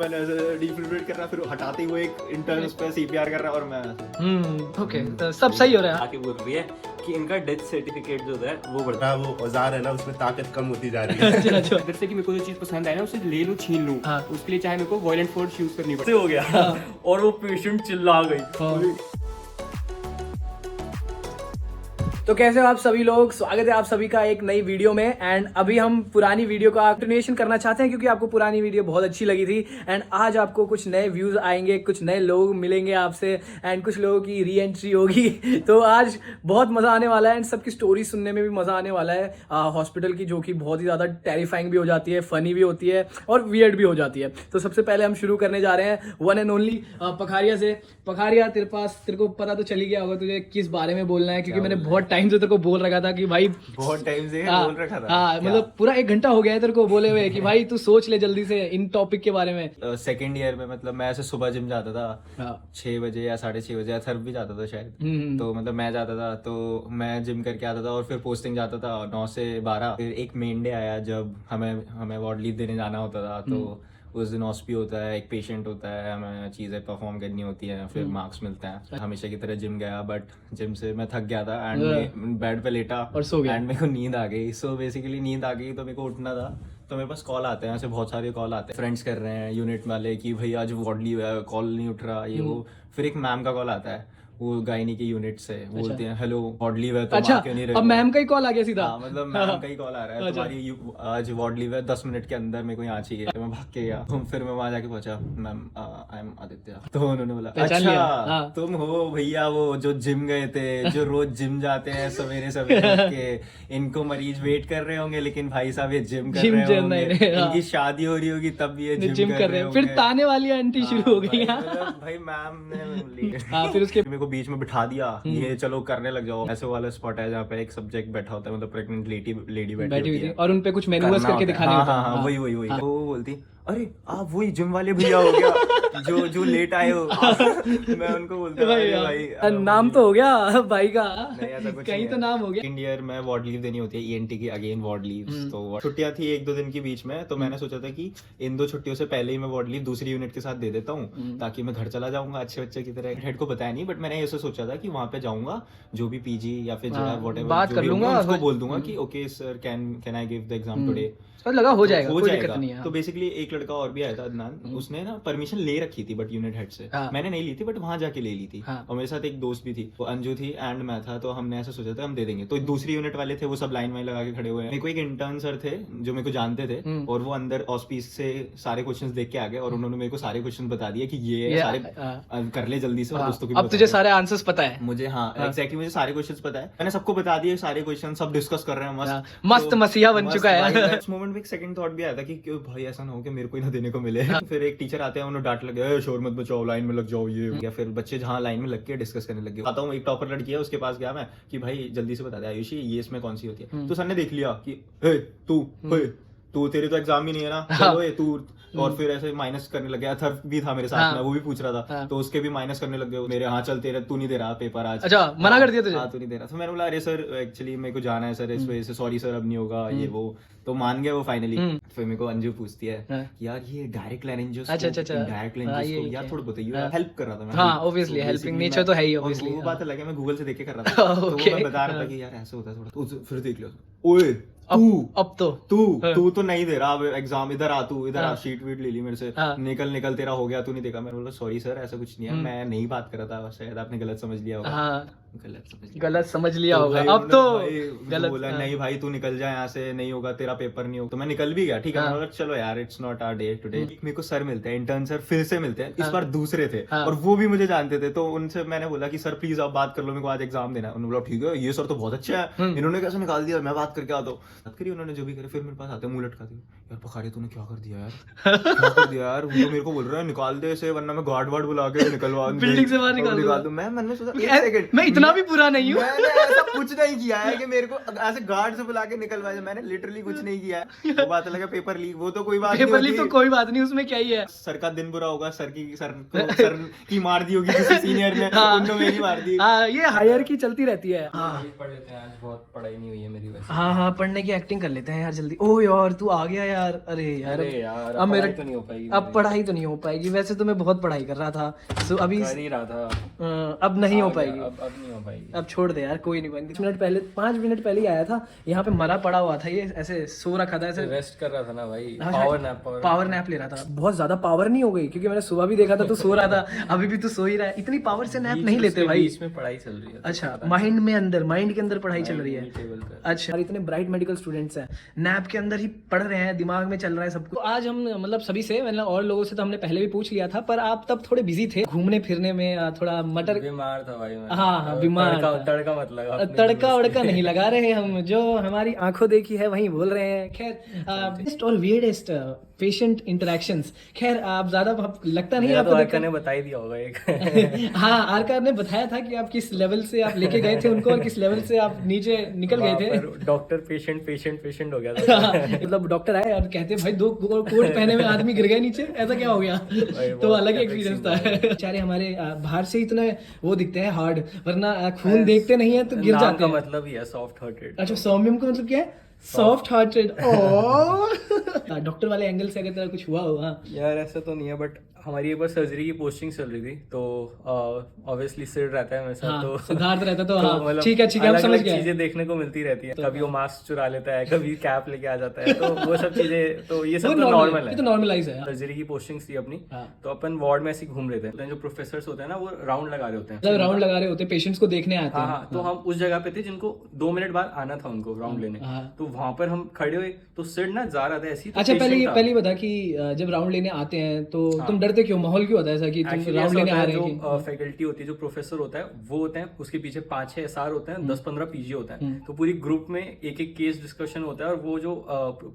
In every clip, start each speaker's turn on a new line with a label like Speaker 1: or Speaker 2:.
Speaker 1: मैंने ऐसे डिफिब्रिलेट कर रहा, फिर हटाते हुए एक इंटर्न उस पे सीपीआर कर रहा और मैं
Speaker 2: ओके, तो सब सही हो रहा है।
Speaker 1: आके बोल रही है कि इनका डेथ सर्टिफिकेट जो है वो बढ़ता
Speaker 3: वो औजार है ना, उसमें ताकत कम होती जा रही है।
Speaker 2: अच्छा अच्छा,
Speaker 4: अगर से कि मेरे को जो चीज पसंद है ना उसे ले लूं छीन लूं,
Speaker 2: हाँ।
Speaker 4: उसके लिए चाहे मेरे को वायलेंट फोर्स यूज करनी पड़े।
Speaker 1: से हो गया और वो पेशेंट चिल्ला गई।
Speaker 2: तो कैसे हो आप सभी लोग, स्वागत है आप सभी का एक नई वीडियो में। एंड अभी हम पुरानी वीडियो का कंटिन्यूएशन करना चाहते हैं क्योंकि आपको पुरानी वीडियो बहुत अच्छी लगी थी। एंड आज आपको कुछ नए व्यूज आएंगे, कुछ नए लोग मिलेंगे आपसे एंड कुछ लोगों की री एंट्री होगी। तो आज बहुत मजा आने वाला है एंड सबकी स्टोरी सुनने में भी मजा आने वाला है हॉस्पिटल की, जो कि बहुत ही ज्यादा टेरिफाइंग भी हो जाती है, फनी भी होती है और वियर्ड भी हो जाती है। तो सबसे पहले हम शुरू करने जा रहे हैं वन एंड ओनली पखारिया से। पखारिया, तेरे को पता तो चली गया होगा तुझे किस बारे में बोलना है, क्योंकि मैंने बहुत टाइम से तेरे को बोल रखा था कि भाई,
Speaker 1: बहुत टाइम से बोल रखा था।
Speaker 2: हाँ, मतलब पूरा 1 घंटा हो गया है तेरे को बोले हुए कि भाई तू सोच ले जल्दी से इन टॉपिक के बारे में।
Speaker 1: सेकेंड ईयर में मतलब मैं ऐसे सुबह जिम जाता था 6 बजे या 6:30 बजे, थर्फ भी जाता था शायद। तो मतलब मैं जाता था, तो मैं जिम करके आता था और फिर पोस्टिंग जाता था 9 से 12। फिर एक मेन डे आया जब हमें वार्ड लीव देने जाना होता था। तो उस दिन ऑस्पी होता है, एक पेशेंट होता है, हमें चीज़ें परफॉर्म करनी होती हैं, फिर मार्क्स मिलते हैं। हमेशा की तरह जिम गया, बट जिम से मैं थक गया था एंड बेड पे लेटा
Speaker 2: और सो गया।
Speaker 1: एंड मेरे को नींद आ गई। सो बेसिकली नींद आ गई तो मेरे को उठना था। तो मेरे पास कॉल आते हैं, ऐसे बहुत सारे कॉल आते हैं, फ्रेंड्स कर रहे हैं यूनिट वाले कि भाई आज वार्ड लीव है, कॉल नहीं उठ रहा, ये वो। फिर एक मैम का कॉल आता है, वो गायनी के यूनिट से, बोलते हैं हेलो वार्ड लीव है तो
Speaker 2: अच्छा,
Speaker 1: क्यों नहीं रहे
Speaker 2: अब
Speaker 1: हो?
Speaker 2: मैम का ही कॉल आ गया सीधा।
Speaker 1: हाँ, मतलब मैम का ही कॉल आ रहा है, तुम्हारी आज वार्ड लीव है, 10 मिनट के अंदर मेरे को यहाँ चाहिए। तो मैं भाग के गया, तो फिर मैं वहां जाके पहुंचा, मैम आई एम आदित्य। तो उन्होंने बोला अच्छा तुम हो भैया वो जो जिम गए थे, जो रोज जिम जाते हैं सवेरे सवेरे उठ के, इनको मरीज वेट कर रहे होंगे लेकिन भाई साहब ये जिम कर रहे होंगे, इनकी शादी हो रही होगी तब ये जिम कर रहे हैं।
Speaker 2: फिर ताने वाली आंटी शुरू हो गई।
Speaker 1: भाई मैम ने
Speaker 2: फिर उसके
Speaker 1: मेरे को बीच में बिठा दिया, ये चलो करने लग जाओ। ऐसे वाला स्पॉट है जहाँ पे एक सब्जेक्ट बैठा होता है, मतलब प्रेग्नेंट लेडी बैठी होती है
Speaker 2: और उनपे कुछ मैनुअल्स करके दिखाने होते हैं।
Speaker 1: हाँ, वही तो वो बोलती अरे आप वही जिम वाले भैया हो क्या जो लेट आए हो। मैं उनको बोलता भाई
Speaker 2: नाम तो हो गया भाई का,
Speaker 1: कहीं
Speaker 2: कहीं तो नाम हो गया।
Speaker 1: सेकंड ईयर में वार्ड लीव देनी होती है ईएनटी की, अगेन वार्ड लीव। तो छुट्टियां थी 1-2 दिन के बीच में, तो मैंने सोचा था कि इन 2 छुट्टियों से पहले ही मैं वार्ड लीव दूसरी यूनिट के साथ दे देता हूँ, ताकि मैं घर चला जाऊंगा अच्छे बच्चे की तरह। हेड को बताया नहीं, बट मैंने ऐसे सोचा था कि वहां पे जाऊंगा, जो भी पीजी या फिर व्हाटएवर
Speaker 2: बात कर लूंगा,
Speaker 1: उसको बोल दूंगा कि okay sir can I give the exam today.
Speaker 2: लगा हो जाएगा, कोई दिक्कत नहीं है।
Speaker 1: तो बेसिकली एक लड़का और भी आया था, अदनान, उसने ना परमिशन ले रखी थी बट यूनिट हेड से। मैंने नहीं ली थी, बट वहां जाके ले ली थी। और मेरे साथ एक दोस्त भी थी, वो अंजू थी एंड मैं था। तो हमने ऐसा सोचा था हम दे देंगे। तो दूसरी यूनिट वाले थे, वो सब लाइन वाइन लगा के खड़े हुए हैं। मेरे को एक इंटर्न सर थे जो मेरे को जानते थे, और वो अंदर ऑस्पीस से सारे क्वेश्चंस देख के आ गए और उन्होंने मेरे को सारे क्वेश्चन बता दिए कि ये सारे कर ले जल्दी से। दोस्तों की
Speaker 2: अब तुझे सारे आंसर्स पता है।
Speaker 1: मुझे, हाँ एग्जैक्टली, मुझे सारे क्वेश्चंस पता है। मैंने सबको बता दिए सारे क्वेश्चन, सब डिस्कस कर रहे हैं
Speaker 2: मस्त मसीहा बन चुका है।
Speaker 1: इस मोमेंट में एक सेकंड थॉट भी आया था कि क्यों भाई ऐसा ना हो कि मेरे को ही ना देने को मिले। फिर एक टीचर आते हैं, उन्होंने डांट लगे शोर मत बचाओ, लाइन में लग जाओ ये या फिर बच्चे जहाँ लाइन में लग के डिस्कस करने लगे। आता हूँ, एक टॉपर लड़की है, उसके पास गया मैं कि भाई जल्दी से बता दे आयुषी ये इसमें कौन सी होती है। तो सर ने देख लिया कि तू तेरे तो एग्जाम ही नहीं है ना, चलो तू। और फिर ऐसे माइनस करने लग गया। थर्फ भी था मेरे साथ में, वो भी पूछ रहा था, तो उसके भी माइनस करने लग गए मेरे। हाँ चल तेरे, तू नहीं दे रहा पेपर आज।
Speaker 2: अच्छा, मना कर दिया तुझे?
Speaker 1: हाँ तू नहीं दे रहा। तो मैंने बोला अरे सर एक्चुअली मेरे को जाना है सर, इस वजह से सॉरी सर, अब नहीं होगा ये वो। तो मान गए वो फाइनली। फिर मेरे को अंजू पूछती है कि यार ये डायरेक्ट लारिंजियोस्कोपी, डायरेक्ट लारिंजियोस्कोपी यार थोड़ा बताइए। हेल्प कर रहा था मैं।
Speaker 2: हाँ ऑब्वियसली हेल्पिंग नेचर तो है ही ऑब्वियसली।
Speaker 1: वो बात अलग है, मैं गूगल से देख के कर रहा था। तो मैं बता रहा था कि यार ऐसा होता है थोड़ा। तो फिर देख लो, ओए
Speaker 2: अब
Speaker 1: तू नहीं दे रहा अब एग्जाम, इधर आ, तू इधर आ, शीट वीट ले ली मेरे से, निकल तेरा हो गया, तू नहीं देखा। मैंने बोला सॉरी सर ऐसा कुछ नहीं है, मैं नहीं बात कर रहा था, शायद आपने गलत समझ लिया होगा।
Speaker 2: गलत समझ लिया होगा। अब तो गलत
Speaker 1: बोला नहीं भाई तू निकल जा यहाँ से, नहीं होगा तेरा पेपर नहीं होगा। तो मैं निकल भी गया, ठीक है। मैंने चलो यार it's not our day today. मेरे को सर मिलते हैं, इंटर्न सर फिर से मिलते हैं, इस बार दूसरे थे और वो भी मुझे जानते थे। तो उनसे मैंने बोला कि सर प्लीज आप बात कर लो, मेरे को आज एग्जाम देना है। उन्होंने बोला ठीक है, ये सर तो बहुत अच्छा है, इन्होंने कैसे निकाल दिया, मैं बात करके आता हूँ। बात करी उन्होंने जो भी करे, फिर मेरे पास आते मुंह लटका दिया, यार पखाड़े तूने क्या कर दिया यार, क्या कर दिया यार। वो तो मेरे को बोल रहा है निकाल दे इसे, वरना मैं गार्ड वार्ड बुला के निकलवा
Speaker 2: बिल्डिंग से बाहर निकाल दूं।
Speaker 1: मैंने सोचा
Speaker 2: मैं इतना भी बुरा नहीं हूँ,
Speaker 1: मैंने ऐसा कुछ नहीं किया है कि मेरे को ऐसे गार्ड से बुला के निकलवाया। मैंने लिटरली कुछ नहीं किया है। वो बात अलग है, पेपर लीक वो तो कोई बात नहीं,
Speaker 2: पेपर लीक तो कोई बात नहीं, उसमें क्या ही है।
Speaker 1: सर का दिन बुरा होगा, सर की मार दी होगी किसी सीनियर ने, उन्होंने मेरी मार दी।
Speaker 2: हाँ ये हायर की चलती रहती है।
Speaker 4: पढ़ लेते हैं, आज बहुत पढ़ाई नहीं हुई है मेरी वैसे।
Speaker 2: हाँ पढ़ने की एक्टिंग कर लेते हैं यार जल्दी। ओ यार तू आ गया यार। यार, अरे यार
Speaker 4: अब
Speaker 2: मेरा
Speaker 4: तो नहीं हो पाएगी।
Speaker 2: अब पढ़ाई तो नहीं हो पाएगी। वैसे तो मैं बहुत पढ़ाई कर रहा था, तो अभी
Speaker 4: कर ही रहा था।
Speaker 2: अब नहीं हो पाएगी।
Speaker 4: अब नहीं हो पाएगी।
Speaker 2: अब छोड़ दे यार, कोई नहीं। 5 मिनट पहले ही आया था, यहाँ पे मरा पड़ा हुआ था, ये ऐसे सो रखा था, ऐसे
Speaker 4: रेस्ट कर रहा था ना भाई,
Speaker 2: हाँ, पावर नैप ले रहा था। बहुत ज्यादा पावर नहीं हो गई, क्योंकि मैंने सुबह भी देखा था तो सो रहा था, अभी भी तो सो ही रहा है। इतनी पावर से नैप नहीं लेते भाई।
Speaker 4: इसमें पढ़ाई चल रही है।
Speaker 2: अच्छा, माइंड के अंदर पढ़ाई चल रही है। अच्छा, और इतने ब्राइट मेडिकल स्टूडेंट्स हैं, नैप के अंदर ही पढ़ रहे हैं, दिमाग में चल रहा है सब कुछ। तो आज हम मतलब सभी से, मतलब और लोगों से तो हमने पहले भी पूछ लिया था, पर आप तब थोड़े बिजी थे घूमने फिरने में, थोड़ा मटर
Speaker 4: बीमार था भाई मैं।
Speaker 2: हाँ बीमार,
Speaker 4: तड़का मत लगा,
Speaker 2: तड़का वड़का नहीं लगा रहे हम, जो हमारी आंखों देखी है वही बोल रहे हैं। खैर, बेस्ट और वियर्डेस्ट पेशेंट इंटरेक्शंस, खैर आप ज्यादा लगता नहीं आपको,
Speaker 4: आरका ने बता ही दिया होगा एक।
Speaker 2: हाँ, आरका ने बताया था कि आप किस लेवल से आप लेके गए थे उनको और किस लेवल से आप नीचे निकल गए थे।
Speaker 4: डॉक्टर पेशेंट हो गया था।
Speaker 2: मतलब डॉक्टर आए और कहते भाई 2 कोट पहने में आदमी गिर गए नीचे, ऐसा क्या हो गया? तो अलग एक्सपीरियंस था। बेचारे हमारे बाहर से इतने वो दिखते हैं हार्ड, वरना खून देखते नहीं है तो गिर जाते हैं।
Speaker 4: मतलब ही है सॉफ्ट हार्टेड।
Speaker 2: अच्छा, सौम्यम का मतलब क्या है? Soft hearted. डॉक्टर वाले एंगल से अगर तेरा कुछ हुआ होगा
Speaker 4: यार, ऐसा तो नहीं है, बट हमारी एक बार सर्जरी की पोस्टिंग चल रही थी, तो ऑब्वियसली सिर रहता है मेरे साथ, तो
Speaker 2: सिद्धार्थ रहता तो
Speaker 4: तो
Speaker 2: हाँ,
Speaker 4: मतलब
Speaker 2: ठीक है हम समझ गए।
Speaker 4: चीजें देखने को मिलती रहती है, कभी वो मास्क चुरा लेता है, कभी कैप लेके आ जाता है, तो वो सब चीजें, तो ये सब तो नॉर्मल है,
Speaker 2: तो नॉर्मलाइज है।
Speaker 4: सर्जरी की पोस्टिंग्स थी अपनी, तो अपन वार्ड में ऐसे घूम रहे थे, जो प्रोफेसर होते हैं ना, वो राउंड लगा रहे होते हैं,
Speaker 2: मतलब राउंड लगा रहे होते हैं, पेशेंट्स को देखने आते हैं।
Speaker 4: हाँ, तो हम उस जगह पे थे जिनको 2 मिनट बाद आना था उनको राउंड लेने, तो वहां पर हम खड़े हुए, तो सिर ना जा रहा था ऐसी।
Speaker 2: अच्छा, पहले बता कि जब राउंड लेने आते हैं तो तुम डरते क्यों? माहौल क्यों होता है ऐसा कि तुम राउंड लेने आ रहे हैं?
Speaker 4: जो फैकल्टी होती है, जो प्रोफेसर होता है वो होते हैं, उसके पीछे 5-6 SR होते हैं, 10-15 पीजी होता है, तो पूरी ग्रुप में एक केस डिस्कशन होता है, और वो जो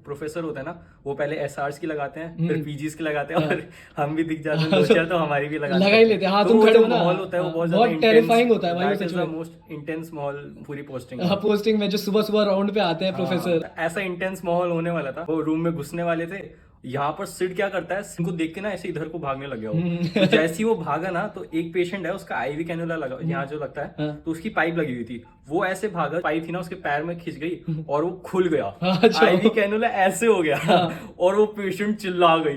Speaker 4: प्रोफेसर होता है ना, वो पहले SRs की लगाते हैं, फिर पीजीज की लगाते हैं, और हम भी दिख जाते हैं 2-4, तो हमारी भी लगा ही लेते हैं। हाँ, तुम खड़े हो ना, माहौल होता है वो बहुत टेरिफाइंग होता है भाई, सच में मोस्ट इंटेंस माहौल पूरी पोस्टिंग में, जो सुबह राउंड पे आते हैं प्रोफेसर, ऐसा इंटेंस माहौल होने वाला था। वो रूम में घुसने वाले थे, यहाँ पर सिड क्या करता है, सिड को देख के ना ऐसे इधर को भागने लग गया वो। तो जैसे ही वो भागा ना, तो एक पेशेंट है, उसका आईवी कैनुला लगा यहाँ जो लगता है, तो उसकी पाइप लगी हुई थी, वो ऐसे भागा, पाइप थी ना उसके पैर में खिंच गई और वो खुल गया, आईवी कैनुला ऐसे हो गया, और वो पेशेंट चिल्ला गई,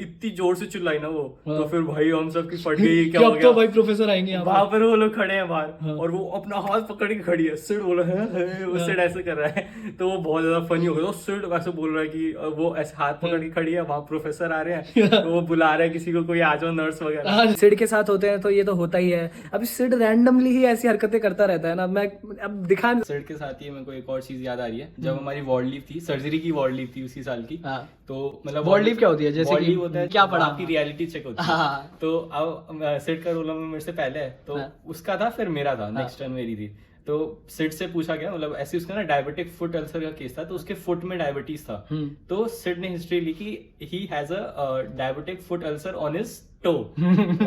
Speaker 4: इतनी जोर से चिल्लाई ना वो, तो फिर भाई हम सब की फट गई, क्या हो गया, भाई प्रोफेसर आएंगे वहां पर, वो लोग खड़े हैं बाहर, और वो अपना हाथ पकड़ के खड़ी है, सिड बोला है, वो सिड ऐसे कर रहा है, तो वो बहुत ज्यादा फनी हो गया। सिड वैसे बोल रहा है कि वो ऐसे हाथ पकड़ के खड़ी है, वहां प्रोफेसर आ रहे हैं, तो वो बुला रहे हैं किसी को, कोई आ जाओ, नर्स वगैरह। सिड के साथ होते हैं तो ये तो होता ही है। अभी सिड रैंडमली ही ऐसी हरकतें करता रहता है ना, मैं अब दिखा। सिड के साथ ही मेरे को एक और चीज याद आ रही है, जब हमारी वार्ड लीव थी, सर्जरी की वार्ड लीव थी उसी साल की, तो मतलब वार्ड लीव क्या होती है, जैसे कि होता है क्या पढ़ा आपकी रियलिटी चेक होती है, तो अब सिड का रोल नंबर मेरे से पहले है, तो उसका था, फिर मेरा था, नेक्स्ट टर्न मेरी थी, तो सिड से पूछा गया, मतलब ऐसे उसका ना डायबिटिक फुट अल्सर का केस था, तो उसके फुट में डायबिटीज था, तो सिड ने हिस्ट्री लिखी, he has a diabetic foot ulcer on his toe,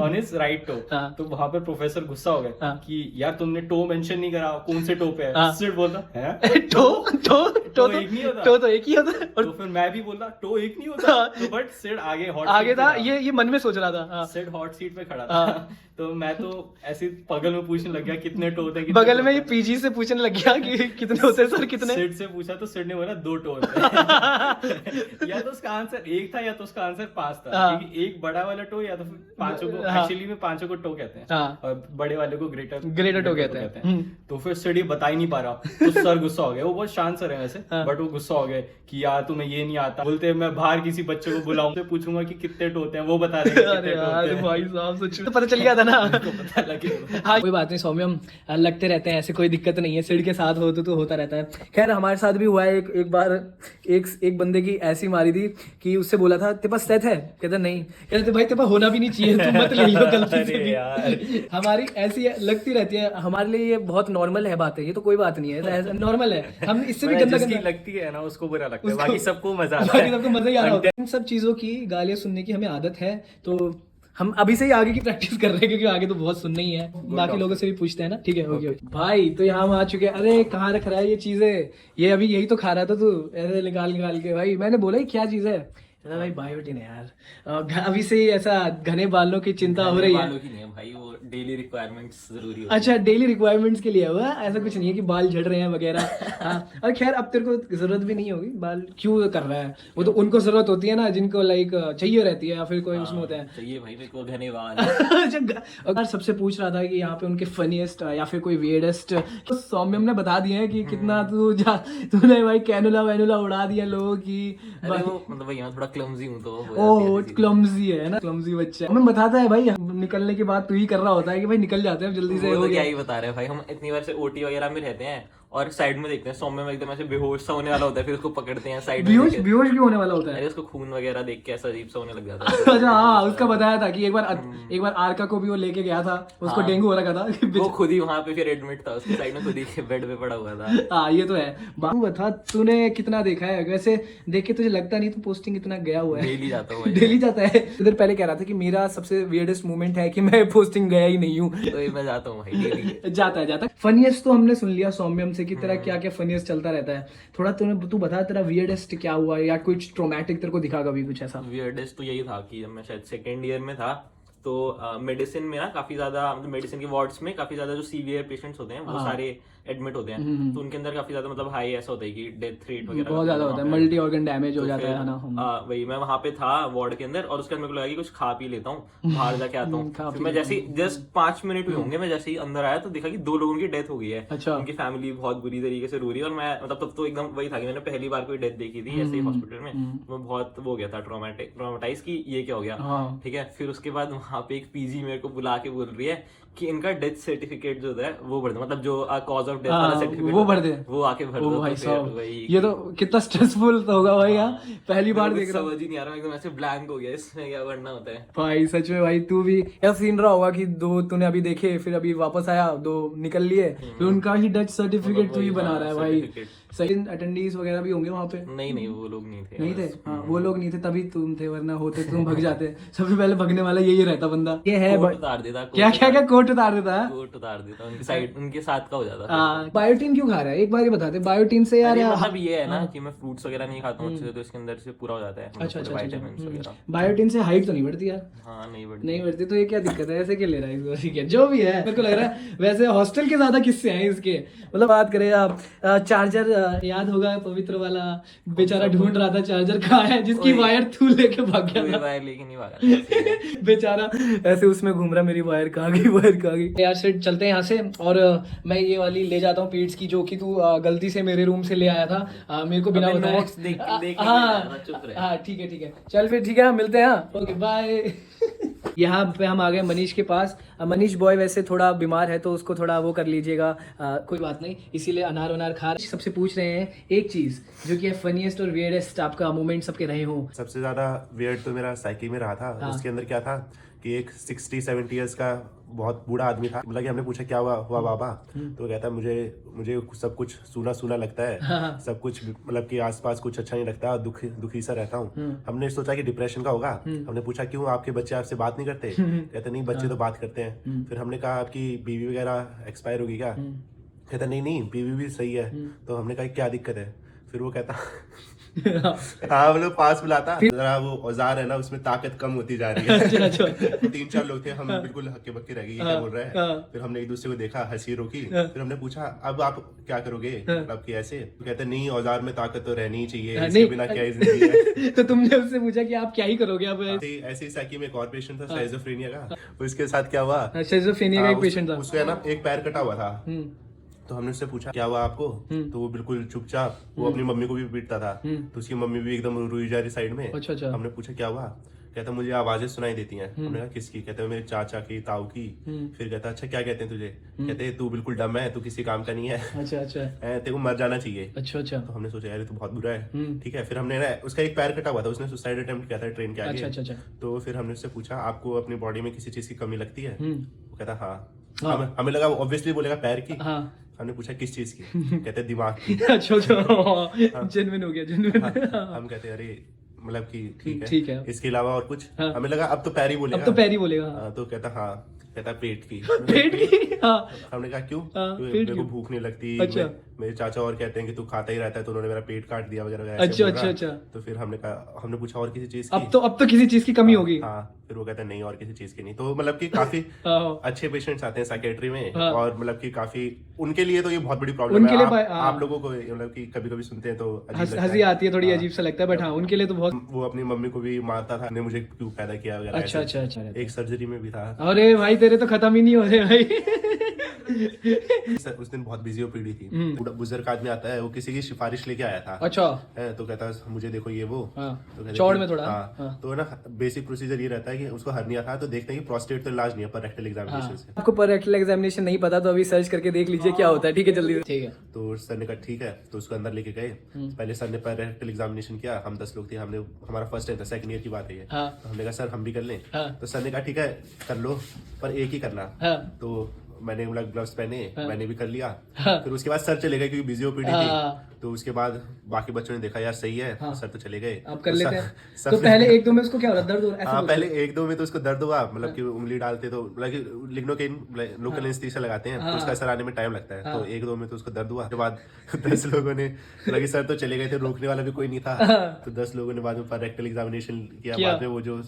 Speaker 4: on his right toe. तो वहां पे प्रोफेसर गुस्सा हो गया कि यार तुमने टो मेंशन नहीं करा, कौन से टो पे है? सिड बोलता है टो एक नहीं होता, टो तो एक ही होता है, और तो फिर मैं भी बोला टो एक नहीं होता, तो बट सिड आगे था, ये मन में सोच रहा था, सिड हॉट सीट पे खड़ा था, तो मैं तो ऐसे बगल में पूछने लग गया कितने टो होते हैं, बगल में ये पीजी से पूछने लग गया कि कितने होते हैं सर, कितने? सिड से पूछा तो सिड ने बोला 2 टो होते हैं। या तो उसका आंसर 1 था, या तो उसका आंसर 5 था, क्योंकि एक बड़ा वाला टो, या तो फिर 5 को, एक्चुअली में 5 को टो कहते हैं, और बड़े वाले को ग्रेटर टो कहते हैं। तो फिर सिड ये बता ही नहीं पा रहा, तो सर गुस्सा हो गया, वो बहुत शांत सर है वैसे, बट वो गुस्सा हो गए कि यार तुम्हें ये नहीं आता, बोलते मैं बाहर किसी बच्चे को बुलाऊं, तो पूछूंगा कि कितने टो होते हैं, वो बता देगा कितने टो होते हैं। भाई साहब सच में पता चल गया था ना। हाँ, कोई बात नहीं सौम्यम, लगते रहते हैं, ऐसे कोई दिक्कत नहीं है, सिड के साथ हो तो होता रहता है। खैर हमारे साथ भी हुआ है, एक बार एक बंदे की ऐसी मारी थी कि उससे बोला था तेरे पास सेट है, कहता नहीं, कहते भाई तेरे पास होना भी नहीं चाहिए, तुम मत ले लो गलती से भी। हमारी ऐसी लगती रहती है, हमारे लिए ये बहुत नॉर्मल है बात है, ये तो कोई बात नहीं है, ऐसा नॉर्मल है, हम इससे भी गंदा लगती है ना उसको बुरा लगता है, बाकी सबको मजा आता है,
Speaker 2: सबको मजा ही आ रहा होता है। इन सब चीजों की गालियां सुनने की हमें आदत है, तो हम अभी से ही आगे की प्रैक्टिस कर रहे हैं, क्योंकि आगे तो बहुत सुनना ही है, बाकी लोगों से भी पूछते हैं ना, ठीक है ओके भाई। तो यहाँ हम आ चुके हैं, अरे कहाँ रख रहा है ये चीजें, ये अभी यही तो खा रहा था तू, ऐसे निकाल के भाई, मैंने बोला ही क्या चीज है, कहता भाई बायोटिन है यार। अभी से ही ऐसा घने बालों की चिंता हो रही है।
Speaker 1: बालों की नहीं है भाई, वो डेली रिक्वायरमेंट्स जरूरी होती
Speaker 2: अच्छा, डेली रिक्वायरमेंट्स के लिए हुआ, ऐसा कुछ नहीं है कि बाल झड़ रहे हैं वगैरह। हाँ, और खैर अब तेरे को जरूरत भी नहीं होगी, बाल क्यों कर रहा है, वो तो उनको जरूरत होती है ना जिनको लाइक चाहिए रहती है, या फिर कोई उसमें होता है।
Speaker 1: चाहिए भाई मेरे को घने बाल।
Speaker 2: अच्छा, अगर सबसे पूछ रहा था कि यहाँ पे उनके फनीएस्ट या फिर कोई वियर्डेस्ट, तो सौम्यम ने बता दिया है कि कितना तूने भाई कैनुला वैनुला उड़ा दिया लोगों की।
Speaker 1: अरे वो मतलब भाई मैं थोड़ा क्लमजी हूँ तो हो
Speaker 2: ओह
Speaker 1: जाती है ऐसी
Speaker 2: क्लमजी है ना, क्लमजी बच्चा है। हमें बताता है भाई, निकलने के बाद तू ही कर रहा होता है कि भाई निकल जाते हैं जल्दी से,
Speaker 1: वो
Speaker 2: हो
Speaker 1: तो
Speaker 2: गया।
Speaker 1: क्या ही बता रहे हैं भाई, हम इतनी बार से ओटी वगैरह में रहते हैं और साइड में देखते हैं सौम्य में एकदम ऐसे बेहोश सा होने वाला होता है, फिर उसको पकड़ते हैं साइड में
Speaker 2: बेहोश
Speaker 1: लेके।
Speaker 2: बेहोश क्यों होने वाला होता है?
Speaker 1: अरे उसको खून वगैरह देख के ऐसा अजीब सा होने लग जाता है।
Speaker 2: अच्छा हाँ, उसका बताया था कि एक बार आरका को भी वो लेके गया था, उसको डेंगू हो रखा था।
Speaker 1: वो खुद ही वहां पे फिर एडमिट था, उसकी साइड में खुद ही बेड पे पड़ा हुआ था।
Speaker 2: हाँ ये तो है। बाबू बता, तूने कितना देखा है वैसे? देख के तुझे लगता नहीं तू पोस्टिंग इतना गया हुआ है।
Speaker 1: डेली जाता हूँ भाई।
Speaker 2: डेली जाता है। इधर पहले कह रहा था कि मेरा सबसे वियर्डेस्ट मोमेंट है कि मैं पोस्टिंग गया ही नहीं हूँ।
Speaker 1: तो ये मैं जाता हूँ भाई डेली।
Speaker 2: जाता है। फनीएस्ट तो हमने सुन लिया सौम्यम से कि तेरा क्या क्या फनीएस्ट चलता रहता है। थोड़ा तू बता तेरा वियर्डेस्ट क्या हुआ, या कुछ ट्रॉमेटिक तेरे को दिखा कभी कुछ ऐसा?
Speaker 1: वियर्डेस्ट तो यही था कि जब मैं शायद सेकेंड ईयर में था तो मेडिसिन में ना काफी ज्यादा, मतलब मेडिसिन के वार्ड्स में काफी ज्यादा जो सीवियर पेशेंट्स होते हैं वो सारे एडमिट होते हैं, तो उनके अंदर काफी ज्यादा मतलब हाई ऐसा होता है कि डेथ रेट वगैरह
Speaker 2: बहुत ज्यादा होता है, मल्टी ऑर्गन डैमेज हो जाता है ना।
Speaker 1: वही मैं वहां पे था वार्ड के अंदर और उसके बाद मेरे को लगा कि कुछ खा पी लेता हूँ, बाहर जाके आता हूँ। फिर मैं जैसे ही जस्ट 5 मिनट हुए होंगे, मैं जैसे ही अंदर आया तो देखा कि 2 लोगों की डेथ हो गई है।
Speaker 2: अच्छा।
Speaker 1: उनकी फैमिली बहुत बुरी तरीके से रो रही है और मैं मतलब तब तो एकदम वही था कि मैंने पहली बार कोई डेथ देखी थी ऐसे ही हॉस्पिटल में। मैं बहुत वो हो गया था ट्रॉमेटाइज की ये क्या हो गया। ठीक है, फिर उसके बाद वहां पे एक पीजी मेरे को बुला के बोल रही है कि इनका डेथ सर्टिफिकेट जो होता है वो भर दो, मतलब जो कॉज ऑफ डेथ वाला सर्टिफिकेट
Speaker 2: वो भर दे,
Speaker 1: वो आके भर दो।
Speaker 2: भाई
Speaker 1: तो
Speaker 2: साहब
Speaker 1: फिर वही
Speaker 2: ये तो कितना स्ट्रेसफुल तो होगा भाई। यार पहली बार देख रहा हूँ,
Speaker 1: समझ ही नहीं आ रहा, एकदम ऐसे ब्लैंक हो गया इसमें क्या करना होता है
Speaker 2: भाई सच में। भाई तू भी ऐसा सीन रहा होगा कि 2 तूने अभी देखे, फिर अभी वापस आया, 2 निकल लिए, फिर उनका ही डेथ सर्टिफिकेट तू ही बना रहा है भाई। सही अटेंडीज वगैरह भी होंगे वहाँ पे?
Speaker 1: नहीं वो लोग नहीं थे।
Speaker 2: नहीं थे? हाँ वो लोग नहीं थे तभी तुम थे, वरना होते तुम भग जाते। सबसे पहले भगने वाला यही रहता बंदा। ये है
Speaker 1: कोट उतार देता,
Speaker 2: क्या कोट उतार देता है,
Speaker 1: कोट उतार देता उनकी साइड, उनके साथ का हो जाता।
Speaker 2: हाँ, बायोटिन क्यों खा रहा है एक बार ये बताते। बायोटिन से यार
Speaker 1: मतलब ये है ना कि मैं फ्रूट्स वगैरह नहीं खाता हूँ अच्छे से, तो इसके अंदर से पूरा हो जाता है
Speaker 2: अच्छा
Speaker 1: विटामिन्स वगैरह।
Speaker 2: बायोटिन से हाइट तो नहीं बढ़ती यार?
Speaker 1: हाँ नहीं बढ़ती।
Speaker 2: नहीं बढ़ती तो ये क्या दिक्कत है, ऐसे क्या ले रहा है इसको? ठीक है जो भी है, मेरे को लग रहा है वैसे हॉस्टल के ज्यादा किस्से हैं इसके। मतलब बात करें आप, चार्जर याद होगा पवित्र वाला, बेचारा ढूंढ रहा था चार्जर कहाँ है, जिसकी वायर तू लेके भाग गया था।
Speaker 1: वायर लेके नहीं भागा
Speaker 2: बेचारा ऐसे उसमें घूम रहा, मेरी वायर कहाँ गई। यार सेट चलते हैं यहाँ से, और मैं ये वाली ले जाता हूँ पीट्स की, जो कि तू गलती से मेरे रूम से ले आया था, मेरे को बिना बताए।
Speaker 1: नोट्स देख
Speaker 2: हाँ ठीक है चल फिर ठीक है, मिलते हैं। Okay bye. यहाँ पे हम आ गए मनीष के पास। मनीष बॉय वैसे थोड़ा बीमार है तो उसको थोड़ा वो कर लीजिएगा, कोई बात नहीं, इसीलिए अनार वनार खा रहे। सबसे पूछ रहे हैं एक चीज जो कि फनीएस्ट और वियर्डेस्ट आपका मोमेंट सबके रहे हो।
Speaker 3: सबसे ज्यादा वियर्ड तो मेरा साइकिल में रहा था। उसके अंदर क्या था कि एक 60-70 इयर्स का बहुत बूढ़ा आदमी था। मतलब कि हमने पूछा क्या हुआ बाबा, तो कहता मुझे सब कुछ सूना लगता है, सब कुछ मतलब कि आसपास कुछ अच्छा नहीं लगता, दुखी सा रहता हूँ। हमने सोचा कि डिप्रेशन का होगा। हमने पूछा क्यों, आपके बच्चे आपसे बात नहीं करते? कहते नहीं बच्चे तो बात करते हैं। फिर हमने कहा आपकी बीवी वगैरह एक्सपायर होगी क्या? कहता नहीं बीवी भी सही है। तो हमने कहा क्या दिक्कत है? फिर वो कहता हाँ मतलब पास बुलाता, जरा वो औजार है ना उसमें ताकत कम होती जा रही है।
Speaker 2: अच्छा
Speaker 3: 3-4 लोग थे, हम बिल्कुल हक्के बक्के रह गए, ये क्या बोल रहा है। फिर हमने एक दूसरे को देखा, हंसी रोकी। फिर हमने पूछा अब आप क्या करोगे, मतलब कि ऐसे? तो कहते नहीं औजार में ताकत तो रहनी ही चाहिए, इसके बिना क्या ही जिंदगी है।
Speaker 2: तो तुमने उससे पूछा कि आप क्या ही करोगे अब?
Speaker 3: ऐसे ही साइकी में एक और पेशेंट था शिज़ोफ्रेनिया का। उसके साथ क्या हुआ,
Speaker 2: शिज़ोफ्रेनिया का एक पेशेंट था,
Speaker 3: उसको है ना एक पैर कटा हुआ था। तो हमने उससे पूछा क्या हुआ आपको, तो वो बिल्कुल चुपचाप, वो अपनी मम्मी को भी पीटता था, तो उसकी मम्मी भी एकदम रोई जा रही साइड में।
Speaker 2: अच्छा।
Speaker 3: हमने पूछा क्या हुआ, कहता मुझे आवाजें सुनाई देती हैं। हमने कहा किसकी? कहते हैं मेरे चाचा की, ताऊ की। फिर कहता अच्छा क्या कहते हैं तुझे? कहते तू बिल्कुल डम है, तू किसी काम का नहीं है,
Speaker 2: अच्छा
Speaker 3: तेरे को मर जाना चाहिए।
Speaker 2: अच्छा
Speaker 3: तो हमने सोचा यार ये तो बहुत बुरा है। ठीक है, फिर हमने ना उसका एक पैर कटा हुआ था, उसने सुसाइड अटेम्प्ट किया था ट्रेन के आगे।
Speaker 2: अच्छा।
Speaker 3: तो फिर हमने उससे पूछा आपको अपनी बॉडी में किसी चीज की कमी लगती है? वो कहता हाँ। हमें लगा ऑब्वियसली बोलेगा पैर की। हमने पूछा किस चीज की? कहते दिमाग की।
Speaker 2: अच्छा जेन्युइन हो गया।
Speaker 3: हम कहते अरे मतलब कि
Speaker 2: ठीक है,
Speaker 3: इसके अलावा और कुछ? हमें लगा अब तो पैर ही बोलेगा।
Speaker 2: तो कहता
Speaker 3: हाँ। कहता पेट की।
Speaker 2: पेट की? हाँ।
Speaker 3: हमने कहा क्यों?
Speaker 2: हाँ,
Speaker 3: क्यों?
Speaker 2: पेट
Speaker 3: मेरे को
Speaker 2: क्यों?
Speaker 3: भूख नहीं लगती।
Speaker 2: अच्छा।
Speaker 3: मेरे चाचा और कहते हैं कि तू खाता ही रहता है, तो उन्होंने मेरा पेट काट दिया वगैरह वगैरह, ऐसे
Speaker 2: अच्छा,
Speaker 3: बोल रहा।
Speaker 2: अच्छा, अच्छा।
Speaker 3: तो फिर हमने पूछा और किसी चीज की।
Speaker 2: अब तो किसी चीज की कमी होगी।
Speaker 3: हाँ, फिर वो कहता है नहीं और किसी चीज की नहीं। तो मतलब कि काफी
Speaker 2: हाँ।
Speaker 3: अच्छे पेशेंट्स आते हैं साइकेट्री में,
Speaker 2: हाँ।
Speaker 3: और मतलब कि काफी उनके लिए तो ये बहुत बड़ी प्रॉब्लम
Speaker 2: उनके
Speaker 3: है।
Speaker 2: लिए
Speaker 3: आप लोगों को मतलब कि कभी कभी सुनते हैं तो अजीब लगता
Speaker 2: हंसी
Speaker 3: है।
Speaker 2: आती है, थोड़ी
Speaker 3: हाँ।
Speaker 2: अजीब सा लगता है, बट हाँ उनके लिए तो बहुत।
Speaker 3: वो अपनी मम्मी को भी मारता था, ने मुझे क्यों पैदा किया वगैरह।
Speaker 2: अच्छा,
Speaker 3: ऐसे।
Speaker 2: अच्छा, अच्छा।
Speaker 3: एक सर्जरी में भी था।
Speaker 2: अरे भाई तेरे तो खत्म ही नहीं हो रहे भाई।
Speaker 3: उस दिन बहुत बिजी ओपीडी थी। बुजुर्ग आदमी आता है, वो किसी की सिफारिश लेके आया था।
Speaker 2: अच्छा।
Speaker 3: है तो कहता है मुझे देखो ये वो।
Speaker 2: हाँ।
Speaker 3: तो कहते
Speaker 2: चौड़
Speaker 3: कि-
Speaker 2: में थोड़ा।
Speaker 3: हाँ।
Speaker 2: हाँ।
Speaker 3: तो ना बेसिक प्रोसीजर ये रहता है कि उसको हर्निया था, तो देखते हैं कि प्रोस्टेट तो इलाज नहीं है, पर रेक्टल एग्जामिनेशन से।
Speaker 2: आपको पर रेक्टल एग्जामिनेशन नहीं पता तो अभी सर्च करके देख लीजिए क्या होता है, ठीक है जल्दी से। ठीक है।
Speaker 3: तो सर ने कहा ठीक है, तो उसको अंदर लेके गए। पहले सर ने पर रेक्टल एग्जामिनेशन किया। हम 10 लोग थे, हमने हमारा फर्स्ट टाइम था, सेकंड ईयर की बात है ये।
Speaker 2: हाँ।
Speaker 3: तो हमने कहा सर हम भी कर लें।
Speaker 2: हाँ।
Speaker 3: तो सर ने कहा ठीक है कर लो, पर एक ही करना।
Speaker 2: हाँ।
Speaker 3: तो मैंने ग्लव्स पहने, मैंने भी कर लिया।
Speaker 2: हाँ।
Speaker 3: फिर उसके बाद सर चले गए क्योंकि बिजी ओपीडी
Speaker 2: हाँ।
Speaker 3: थी। तो उसके बाद बाकी बच्चों ने देखा यार सही है,
Speaker 2: हाँ।
Speaker 3: सर तो चले गए।
Speaker 2: आप कर
Speaker 3: तो
Speaker 2: लेते
Speaker 3: सर-
Speaker 2: हैं
Speaker 3: सर
Speaker 2: तो
Speaker 3: ने-
Speaker 2: पहले एक दो में उसको क्या हो रहा दर्द हो रहा?
Speaker 3: हाँ, पहले एक दो में तो उसको दर्द हुआ, मतलब कि उंगली डालते तो मतलब कि लिग्नोकेन लोकल एनेस्थीसिया लगाते हैं, तो उसका असर आने में टाइम लगता है। तो एक दो में तो उसको दर्द हुआ। उसके बाद 10 लोगों ने लगे सर तो चले गए थे, रोकने वाला भी कोई नहीं था। तो 10 लोगों ने बाद में पर रेक्टल एग्जामिनेशन किया। बाद में वो जो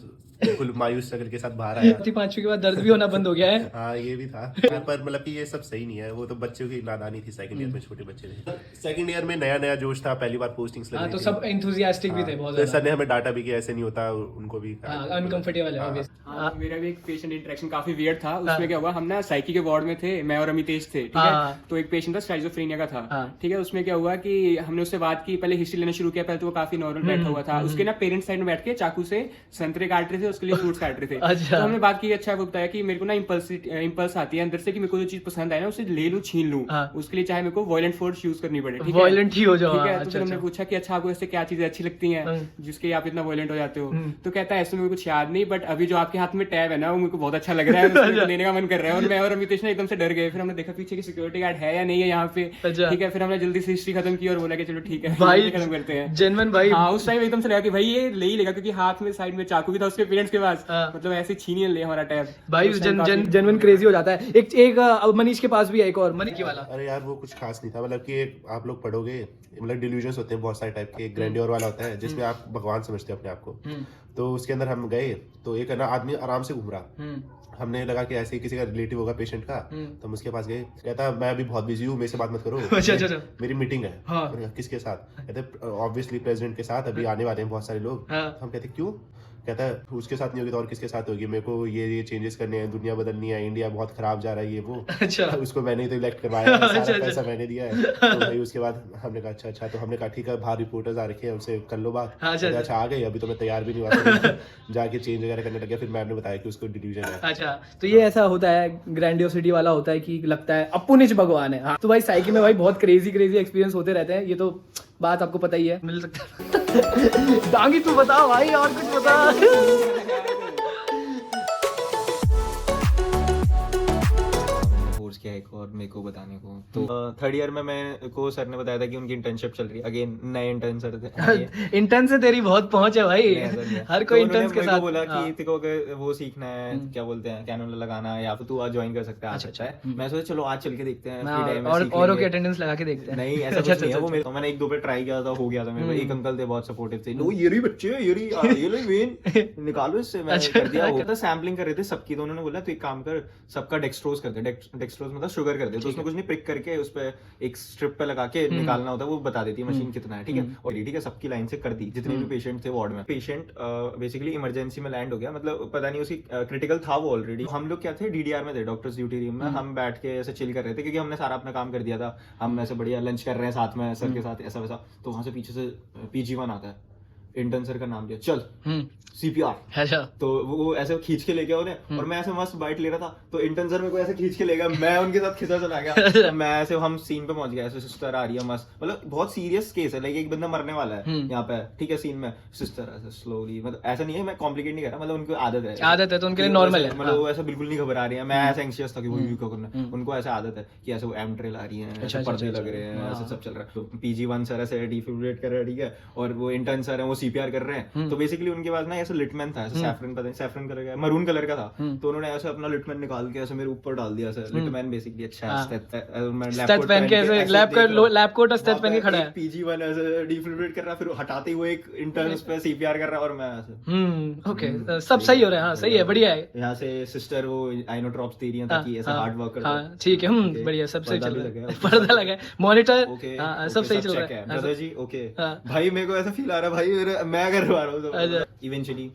Speaker 3: बिल्कुल मायूस शक्ल के साथ बाहर आया।
Speaker 2: 5वीं के बाद दर्द भी होना बंद हो गया है।
Speaker 3: हाँ ये भी था। पर मतलब कि ये सब सही नहीं है, वो तो बच्चों की नादानी थी। सेकंड ईयर में छोटे बच्चे थे, सेकंड ईयर में नया नया जोश था, पहली बार पोस्टिंग्स
Speaker 2: हाँ
Speaker 3: लगी
Speaker 2: तो
Speaker 3: थी।
Speaker 2: सब एंथुजियास्टिक भी थे बहुत
Speaker 3: फिर
Speaker 2: ज्यादा।
Speaker 3: सर ने हमें डाटा भी कि ऐसे नहीं होता, उनको भी
Speaker 2: अनकंफर्टेबल है
Speaker 3: हाँ।
Speaker 2: obvious।
Speaker 5: हाँ, तो मेरा भी एक पेशेंट इंटरेक्शन काफी वियर्ड था। उसमें क्या हुआ, हम ना साइकी के वार्ड में थे, मैं और अमितेश थे, ठीक
Speaker 2: हाँ।
Speaker 5: है। तो एक पेशेंट था स्काइजोफ्रेनिया का था,
Speaker 2: हाँ।
Speaker 5: ठीक है। उसमें क्या हुआ कि हमने उससे बात की, पहले हिस्ट्री लेना शुरू किया। पहले तो वो काफी नॉर्मल बैठा हुआ था, उसके ना पेरेंट्स साइड में बैठ के चाकू से संतरे काट रहे थे, उसके लिए फ्रूट्स काट रहे थे।
Speaker 2: अच्छा।
Speaker 5: तो हमने बात की, अच्छा वो बताया कि मेरे को ना इम्पल्स आती है अंदर से कि मेरे को जो चीज पसंद आए ना उसे ले लूं, छीन लूं।
Speaker 2: हाँ।
Speaker 5: उसके लिए चाहे मेरे को वायलेंट फोर्स यूज करनी पड़े, ठीक है।
Speaker 2: Violent ही हो जाओ,
Speaker 5: ठीक है।
Speaker 2: हाँ,
Speaker 5: तो फिर
Speaker 2: अच्छा,
Speaker 5: हमने पूछा कि अच्छा आपको ऐसे क्या चीजें अच्छी लगती हैं जिसके आप इतना वायलेंट हो जाते हो। तो कहता है ऐसे मेरे को कुछ याद नहीं, बट अभी जो आपके हाथ में टैब है ना वो मेरे को बहुत अच्छा लग रहा है, उसमें मेरे को लेने का मन कर रहा है। और मैं और अमितेश ने एकदम से डर गए। फिर हमने देखा पीछे की सिक्योरिटी गार्ड है या नहीं है यहाँ पे,
Speaker 2: अच्छा।
Speaker 5: ठीक है। फिर हमने जल्दी से हिस्ट्री खत्म की और बोला कि चलो ठीक है
Speaker 2: भाई
Speaker 5: खत्म करते हैं।
Speaker 2: जेन्युइन भाई।
Speaker 5: हाँ, उस टाइम एकदम से लगा कि भाई ये ले ही लेगा, क्योंकि हाथ में साइड में चाकू भी था उसके पेरेंट्स के पास।
Speaker 2: हाँ।
Speaker 5: मतलब ऐसे छीन ही ले हमारा टैब
Speaker 2: भाई
Speaker 5: उस time काफी-
Speaker 2: जेन्युइन क्रेजी हो जाता है। एक अब मनीष के पास भी है एक और मनीष वाला।
Speaker 3: अरे यार वो कुछ खास नहीं था, मतलब कि एक आप लोग पढ़ोगे, मतलब डिल्यूजन्स होते हैं बहुत सारे टाइप के। एक ग्रैंडियोर वाला होता है जिसमें आप भगवान समझते हैं अपने आप को। तो उसके अंदर हम गए तो एक ना आदमी आराम से घूम रहा। हमने लगा कि ऐसे ही किसी का रिलेटिव होगा पेशेंट का, तो हम उसके पास गए। कहता मैं अभी बहुत बिजी हूँ, मेरे से बात मत करो।
Speaker 2: अच्छा, अच्छा, अच्छा।
Speaker 3: मेरी मीटिंग है।
Speaker 2: हाँ।
Speaker 3: मैंने कहा, किसके साथ? कहते ऑब्वियसली प्रेसिडेंट के साथ, अभी आने वाले हैं बहुत सारे लोग।
Speaker 2: हाँ।
Speaker 3: हम कहते क्यों? कहता है उसके साथ नहीं होगी तो और किसके साथ होगी? मेरे को ये चेंजेस करने हैं, दुनिया बदलनी है, इंडिया बहुत खराब जा रहा है, ये वो।
Speaker 2: अच्छा।
Speaker 3: उसको मैंने ही तो इलेक्ट करवाया है, सारा
Speaker 2: अच्छा,
Speaker 3: पैसा मैंने दिया है। तो भाई उसके बाद हमने कहा अच्छा। तो हमने कहा ठीक है, बाहर रिपोर्टर्स आ रखे हैं, उनसे कर लो बात।
Speaker 2: हाँ, अच्छा,
Speaker 3: कहते, अच्छा आ गए, अभी तो मैं तैयार भी नहीं हुआ। जाके चेंज वगैरह करने लगे। फिर मैम ने बताया कि उसको डिवीजन है।
Speaker 2: अच्छा, तो ये ऐसा होता है, ग्रैंडियोसिटी वाला होता है कि लगता है अपुनिच भगवान है। हाँ। तो भाई साइकी में भाई बहुत क्रेजी एक्सपीरियंस होते रहते हैं, ये तो बात आपको पता ही है। मिल सकता है। डांगी तू बता भाई, और कुछ बता।
Speaker 1: कोर्स किया एक और मेरे को बताने को। तो थर्ड ईयर में मैं को सर ने बताया था कि उनकी इंटर्नशिप चल रही है। अगेन नए इंटर्न सर थे।
Speaker 2: इंटर्न से तेरी बहुत पहुंच है भाई। हर कोई इंटर्न के साथ
Speaker 1: बोला
Speaker 2: हाँ।
Speaker 1: कि तेरे को अगर वो सीखना है, क्या बोलते हैं, कैनोला लगाना है, या फिर तू आज ज्वाइन कर सकता है, आ सकता है। मैं सोचा चलो आज चल के देखते हैं, फ्री टाइम में सीख
Speaker 2: औरों की
Speaker 1: लेंगे।
Speaker 2: अटेंडेंस लगा के देखते हैं।
Speaker 1: नहीं ऐसा कुछ नहीं है। वो तो मैंने एक दो पे ट्राई किया था, हो गया था मेरे को। एक अंकल थे बहुत सपोर्टिव थे, लो ये रही बच्चे, ये लो वेन निकालो इससे। मैं कर दिया। वो तो सैम्पलिंग कर रहे थे सबकी, तो उन्होंने बोला तो एक काम कर, सबका डेक्सट्रोज कर दे। डेक्सट्रोज मतलब शुगर कर दे। तो उसमें कुछ नहीं, प्रिक करके उस पे एक स्ट्रिप पे लगा के निकालना होता है, वो बता देती है मशीन कितना है, ठीक है। और ठीक है, सबकी लाइन से कर दी जितने भी पेशेंट थे वार्ड में। पेशेंट बेसिकली इमरजेंसी में लैंड हो गया, मतलब पता नहीं उसकी क्रिटिकल था वो ऑलरेडी। हम लोग क्या थे, डीडीआर में थे, डॉक्टर्स ड्यूटी रूम में। हम बैठ के ऐसे चिल कर रहे थे क्योंकि हमने सारा अपना काम कर दिया था। हम ऐसे बढ़िया लंच कर रहे हैं साथ में सर के साथ, ऐसा वैसा। तो वहां से पीछे से PG1 आता है, इंटर्न सर का नाम लिया, चल CPR।
Speaker 2: अच्छा।
Speaker 1: तो वो ऐसे खींच के ले गया उन्हें, और मैं ऐसे मस्त बाइट ले रहा था, तो इंटर्न सर मेरे को ऐसे खींच के ले गया, मैं उनके साथ खिंचा चला गया। तो मैं ऐसे, हम सीन पे पहुंच गया, ऐसे सिस्टर आ रही है मस्त, मतलब बहुत सीरियस केस है, लाइक एक बंदा मरने वाला है यहाँ पे, ठीक है, सीन में सिस्टर ऐसे स्लोली, मतलब ऐसा नहीं है, मैं कॉम्प्लिकेट नहीं कर रहा, मतलब उनको आदत है
Speaker 2: तो उनके लिए नॉर्मल है।
Speaker 1: मतलब वो ऐसा बिल्कुल नहीं घबरा रही है। मैं ऐसा एंशियस था कि वो क्या करना, उनको ऐसा आदत है कि ऐसे वो एमट्रेल आ रही है, पर्दे लग रहे हैं, ऐसा सब चल रहा है। तो PG1 सर ऐसे डिफिब्रिलेट कर रहा है, ठीक है, और वो इंटर्न सर है वो सीपीआर कर रहे हैं, तो बेसिकली उनके पास ना ऐसा लिटमैन था, ऐसा सैफरन, पता नहीं सैफरन कलर का, मरून कलर का था, तो उन्होंने ऐसे अपना लिटमैन निकाल के ऐसे मेरे ऊपर डाल दिया। ऐसे लिटमैन बेसिकली अच्छा है,
Speaker 2: स्टेथ पहन के ऐसे लैब कोट और स्टेथ पहन के खड़ा है।
Speaker 1: PG1 ऐसे डिफिब्रिलेट कर रहा है, फिर हटाते हुए एक इंटर्न उस पे सीपीआर कर रहा है और मैं ऐसे
Speaker 2: ओके, सब सही हो रहा है। हाँ सही है, बढ़िया है।
Speaker 1: यहाँ से सिस्टर वो आइनोट्रॉप्स दे रही हैं ताकि ऐसा हार्ड वर्क कर।
Speaker 2: हाँ ठीक है, बढ़िया, सब सही चल
Speaker 1: पर्दा
Speaker 2: रहा
Speaker 1: भी
Speaker 2: है।
Speaker 1: लगा है।
Speaker 2: पर्दा लगा है, मॉनिटर,
Speaker 1: ओके,
Speaker 2: सब सही चल रहा
Speaker 1: check
Speaker 2: है।
Speaker 1: ब्रदर जी। ओके
Speaker 2: हाँ।
Speaker 1: भाई मेरे को ऐसा फील आ रहा है भाई मैं करवा रहा हूँ
Speaker 2: अच्छा।
Speaker 1: इवेंचुअली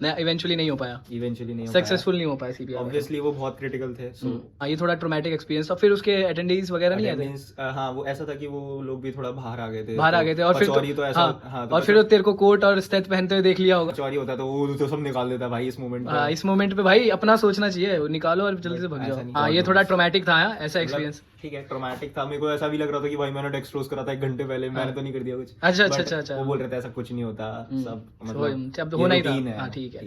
Speaker 2: इवेंचुअली नहीं हो पाया,
Speaker 1: नहीं हो
Speaker 2: सक्सेसफुल नहीं हो पाया सीपीआर।
Speaker 1: ऑब्वियसली वो बहुत क्रिटिकल थे। सो
Speaker 2: ये थोड़ा ट्रॉमेटिक एक्सपीरियंस था। फिर उसके अटेंडेंस वगैरह नहीं आए थे?
Speaker 1: हाँ वो ऐसा था कि वो लोग भी थोड़ा बाहर आ गए थे,
Speaker 2: और फिर
Speaker 1: कचौरी तो ऐसा
Speaker 2: हाँ, और फिर तेरे को कोट और स्टेथ पहनते हुए देख लिया होगा।
Speaker 1: कचौरी होता तो वो तो सब निकाल देता भाई इस मोमेंट पे।
Speaker 2: हाँ, इस मोमेंट पे भाई अपना सोचना चाहिए, वो निकालो और जल्दी से भाग
Speaker 1: ऐसा
Speaker 2: जाओ।
Speaker 1: नहीं
Speaker 2: हाँ
Speaker 1: करना।
Speaker 2: ये थोड़ा ट्रॉमेटिक था ऐसा एक्सपीरियंस।
Speaker 1: ठीक है, ट्रॉमेटिक था। मेरे को ऐसा भी लग रहा था कि भाई मैंने डेक्सट्रोज करा था 1 घंटे पहले, मैंने तो नहीं कर दिया कुछ।
Speaker 2: अच्छा
Speaker 1: But
Speaker 2: अच्छा अच्छा।
Speaker 1: वो बोल रहे थे ऐसा कुछ नहीं होता, सब
Speaker 2: अब होना ही था। हाँ ठीक है।